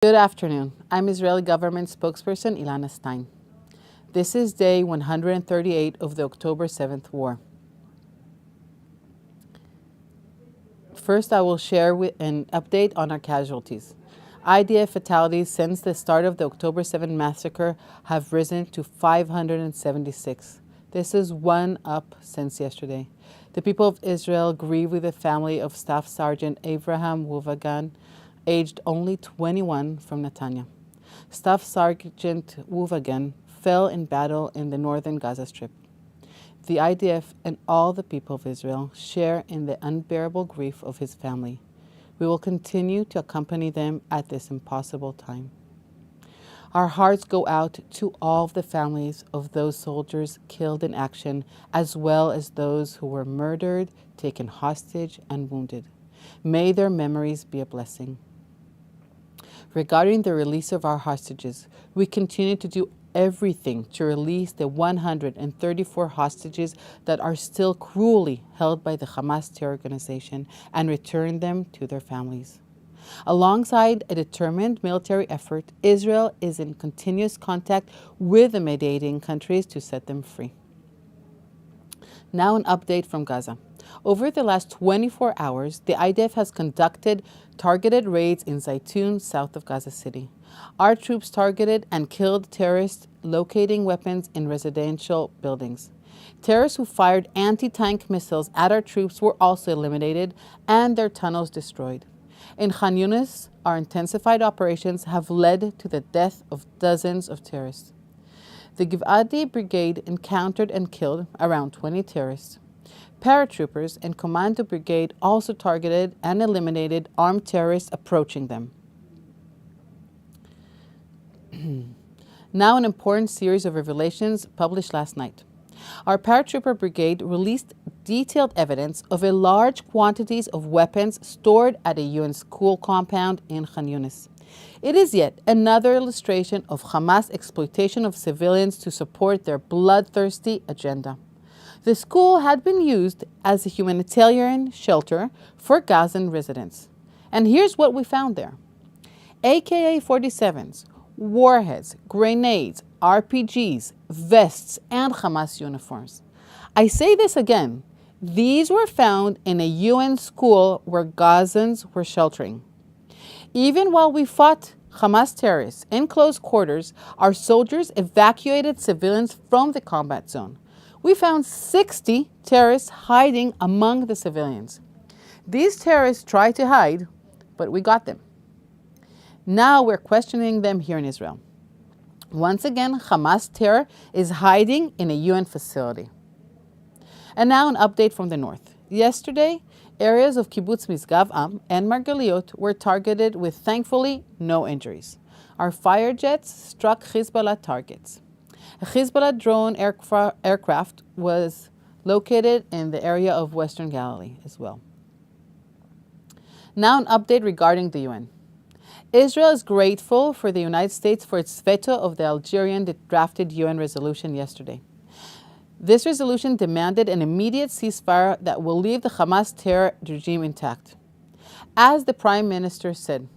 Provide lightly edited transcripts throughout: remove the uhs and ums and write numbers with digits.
Good afternoon. I'm Israeli government spokesperson Ilana Stein. This is day 138 of the October 7th war. First, I will share an update on our casualties. IDF fatalities since the start of the October 7 massacre have risen to 576. This is one up since yesterday. The people of Israel grieve with the family of Staff Sergeant Abraham Wuvagan, aged only 21, from Netanya. Staff Sergeant Wuvagan fell in battle in the northern Gaza Strip. The IDF and all the people of Israel share in the unbearable grief of his family. We will continue to accompany them at this impossible time. Our hearts go out to all the families of those soldiers killed in action, as well as those who were murdered, taken hostage, and wounded. May their memories be a blessing. Regarding the release of our hostages, we continue to do everything to release the 134 hostages that are still cruelly held by the Hamas terror organization and return them to their families. Alongside a determined military effort, Israel is in continuous contact with the mediating countries to set them free. Now an update from Gaza. Over the last 24 hours, the IDF has conducted targeted raids in Zaytun, south of Gaza City. Our troops targeted and killed terrorists locating weapons in residential buildings. Terrorists who fired anti-tank missiles at our troops were also eliminated and their tunnels destroyed. In Khan Yunis, our intensified operations have led to the death of dozens of terrorists. The Giv'adi Brigade encountered and killed around 20 terrorists. Paratroopers and Commando Brigade also targeted and eliminated armed terrorists approaching them. Now an important series of revelations published last night. Our Paratrooper Brigade released detailed evidence of a large quantities of weapons stored at a UN school compound in Khan Yunis. It is yet another illustration of Hamas' exploitation of civilians to support their bloodthirsty agenda. The school had been used as a humanitarian shelter for Gazan residents. And here's what we found there: AK-47s, warheads, grenades, RPGs, vests, and Hamas uniforms. I say this again. These were found in a UN school where Gazans were sheltering. Even while we fought Hamas terrorists in close quarters, our soldiers evacuated civilians from the combat zone. We found 60 terrorists hiding among the civilians. These terrorists tried to hide, but we got them. Now we're questioning them here in Israel. Once again, Hamas terror is hiding in a UN facility. And now an update from the north. Yesterday, areas of Kibbutz Misgav Am and Margaliot were targeted with, thankfully, no injuries. Our fire jets struck Hezbollah targets. A Hezbollah drone aircraft was located in the area of Western Galilee as well. Now an update regarding the UN. Israel is grateful for the United States for its veto of the Algerian drafted UN resolution yesterday. This resolution demanded an immediate ceasefire that will leave the Hamas terror regime intact. As the Prime Minister said,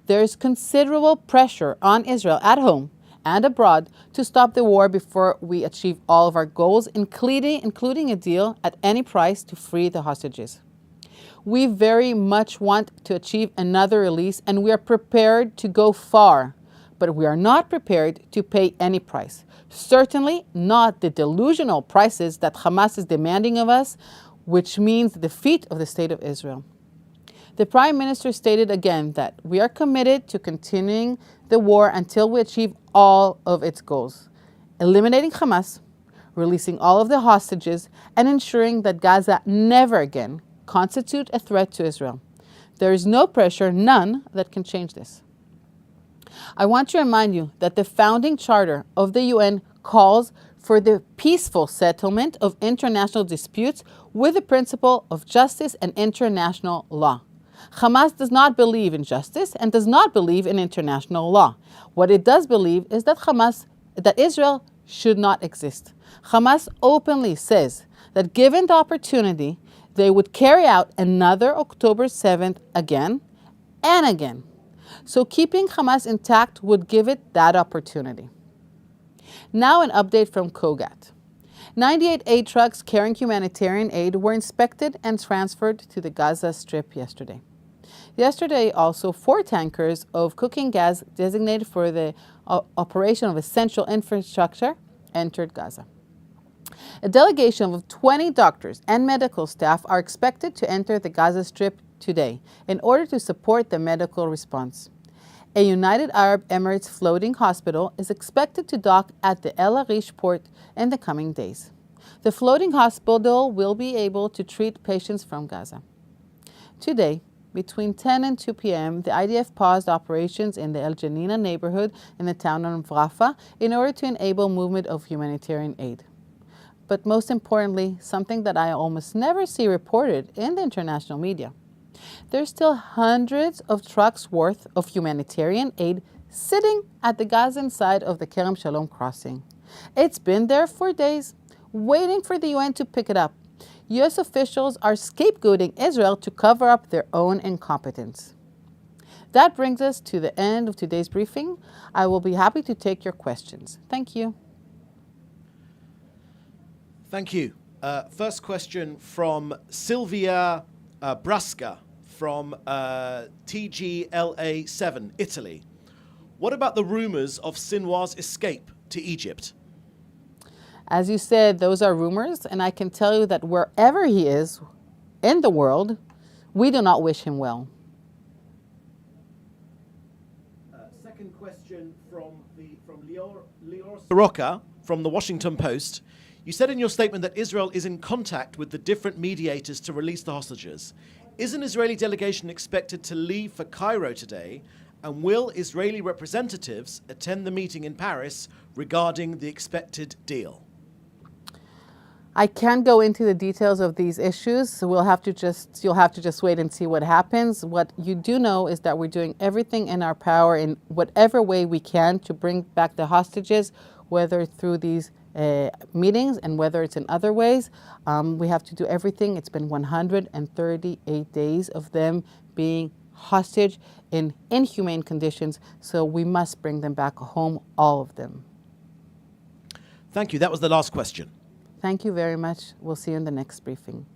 there is considerable pressure on Israel at home and abroad to stop the war before we achieve all of our goals, including a deal at any price to free the hostages. We very much want to achieve another release, and we are prepared to go far, but we are not prepared to pay any price. Certainly not the delusional prices that Hamas is demanding of us, which means the defeat of the State of Israel. The Prime Minister stated again that we are committed to continuing the war until we achieve all of its goals: eliminating Hamas, releasing all of the hostages, and ensuring that Gaza never again constitute a threat to Israel. There is no pressure, none, that can change this. I want to remind you that the founding charter of the UN calls for the peaceful settlement of international disputes with the principle of justice and international law. Hamas does not believe in justice and does not believe in international law. What it does believe is that Israel should not exist. Hamas openly says that given the opportunity, they would carry out another October 7th again and again. So keeping Hamas intact would give it that opportunity. Now an update from COGAT. 98 aid trucks carrying humanitarian aid were inspected and transferred to the Gaza Strip yesterday. Yesterday, also, 4 tankers of cooking gas designated for the operation of essential infrastructure entered Gaza. A delegation of 20 doctors and medical staff are expected to enter the Gaza Strip today in order to support the medical response. A United Arab Emirates floating hospital is expected to dock at the El Arish port in the coming days. The floating hospital will be able to treat patients from Gaza. Today, between 10 and 2 p.m., the IDF paused operations in the El Janina neighborhood in the town of Rafah in order to enable movement of humanitarian aid. But most importantly, something that I almost never see reported in the international media. There's still hundreds of trucks worth of humanitarian aid sitting at the Gazan side of the Kerem Shalom crossing. It's been there for days, waiting for the UN to pick it up. U.S. officials are scapegoating Israel to cover up their own incompetence. That brings us to the end of today's briefing. I will be happy to take your questions. Thank you. Thank you. First question from Silvia Brasca from TGLA7, Italy. What about the rumors of Sinwar's escape to Egypt? As you said, those are rumors, and I can tell you that wherever he is in the world, we do not wish him well. Second question from Lior Soroka from the Washington Post. You said in your statement that Israel is in contact with the different mediators to release the hostages. Is an Israeli delegation expected to leave for Cairo today? And will Israeli representatives attend the meeting in Paris regarding the expected deal? I can't go into the details of these issues, so you'll have to just wait and see what happens. What you do know is that we're doing everything in our power in whatever way we can to bring back the hostages, whether through these meetings and whether it's in other ways. We have to do everything. It's been 138 days of them being hostage in inhumane conditions, so we must bring them back home, all of them. Thank you. That was the last question. Thank you very much. We'll see you in the next briefing.